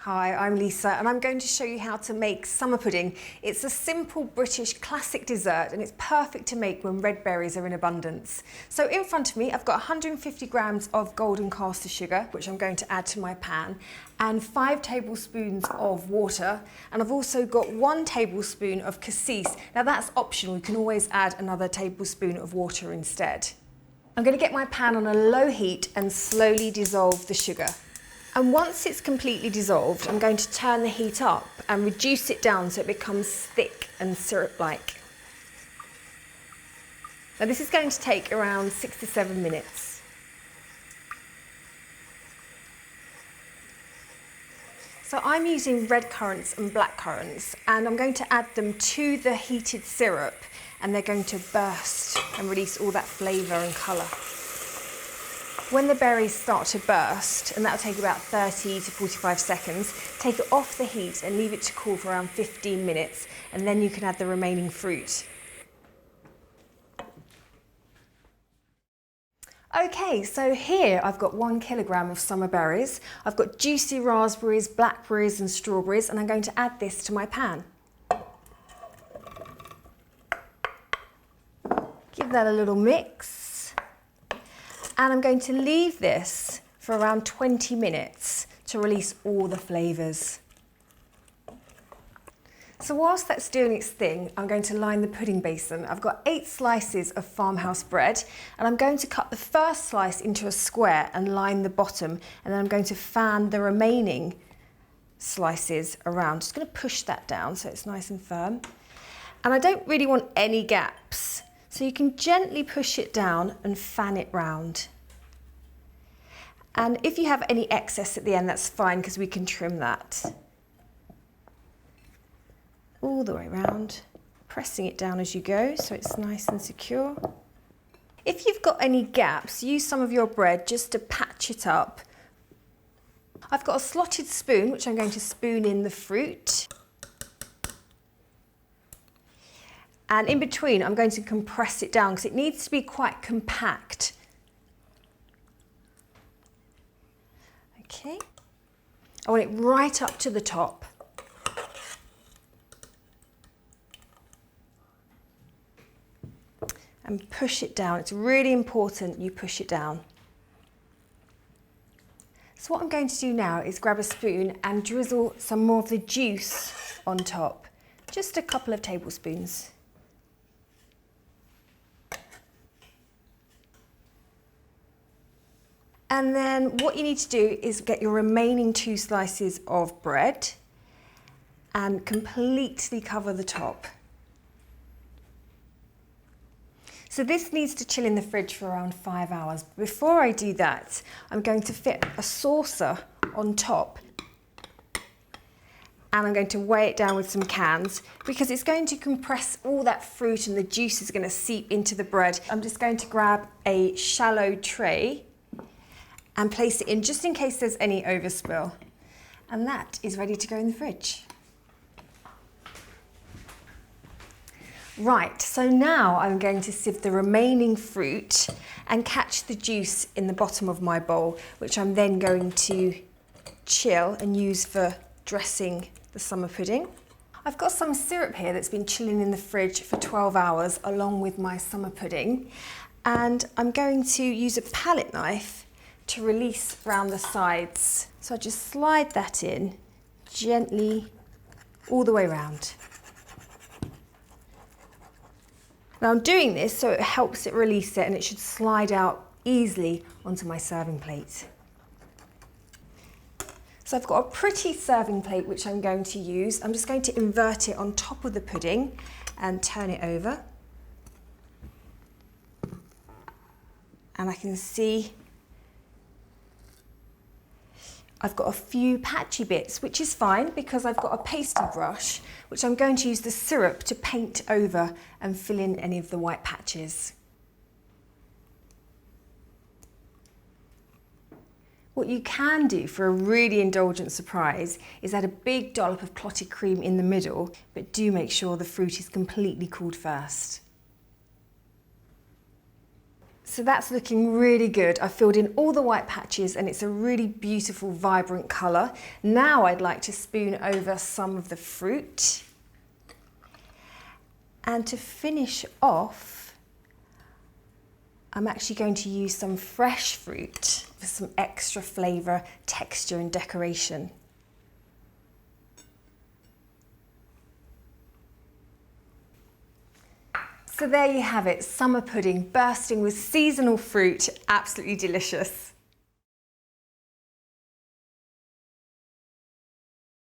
Hi, I'm Lisa and I'm going to show you how to make summer pudding. It's a simple British classic dessert and it's perfect to make when red berries are in abundance. So in front of me I've got 150 grams of golden caster sugar, which I'm going to add to my pan, and 5 tablespoons of water, and I've also got 1 tablespoon of cassis. Now that's optional, you can always add another tablespoon of water instead. I'm going to get my pan on a low heat and slowly dissolve the sugar. And once it's completely dissolved, I'm going to turn the heat up and reduce it down so it becomes thick and syrup-like. Now this is going to take around 6 to 7 minutes. So I'm using red currants and black currants, and I'm going to add them to the heated syrup, and they're going to burst and release all that flavour and colour. When the berries start to burst, and that'll take about 30 to 45 seconds, take it off the heat and leave it to cool for around 15 minutes, and then you can add the remaining fruit. Okay, so here I've got 1 kilogram of summer berries. I've got juicy raspberries, blackberries and strawberries, and I'm going to add this to my pan. Give that a little mix. And I'm going to leave this for around 20 minutes to release all the flavours. So whilst that's doing its thing, I'm going to line the pudding basin. I've got 8 slices of farmhouse bread, and I'm going to cut the first slice into a square and line the bottom, and then I'm going to fan the remaining slices around. Just going to push that down so it's nice and firm. And I don't really want any gaps, so you can gently push it down and fan it round. And if you have any excess at the end, that's fine because we can trim that. All the way around, pressing it down as you go so it's nice and secure. If you've got any gaps, use some of your bread just to patch it up. I've got a slotted spoon which I'm going to spoon in the fruit. And in between I'm going to compress it down because it needs to be quite compact. Okay, I want it right up to the top. And push it down. It's really important you push it down. So what I'm going to do now is grab a spoon and drizzle some more of the juice on top. Just a couple of tablespoons. And then what you need to do is get your remaining 2 slices of bread and completely cover the top. So this needs to chill in the fridge for around 5 hours. Before I do that, I'm going to fit a saucer on top, and I'm going to weigh it down with some cans because it's going to compress all that fruit and the juice is going to seep into the bread. I'm just going to grab a shallow tray and place it in just in case there's any overspill. And that is ready to go in the fridge. Right, so now I'm going to sieve the remaining fruit and catch the juice in the bottom of my bowl, which I'm then going to chill and use for dressing the summer pudding. I've got some syrup here that's been chilling in the fridge for 12 hours along with my summer pudding, and I'm going to use a palette knife to release around the sides. So I just slide that in gently all the way around. Now I'm doing this so it helps it release it, and it should slide out easily onto my serving plate. So I've got a pretty serving plate which I'm going to use. I'm just going to invert it on top of the pudding and turn it over. And I can see I've got a few patchy bits, which is fine because I've got a pasty brush, which I'm going to use the syrup to paint over and fill in any of the white patches. What you can do for a really indulgent surprise is add a big dollop of clotted cream in the middle, but do make sure the fruit is completely cooled first. So that's looking really good. I've filled in all the white patches and it's a really beautiful, vibrant colour. Now I'd like to spoon over some of the fruit. And to finish off, I'm actually going to use some fresh fruit for some extra flavour, texture and decoration. So there you have it, summer pudding bursting with seasonal fruit, absolutely delicious.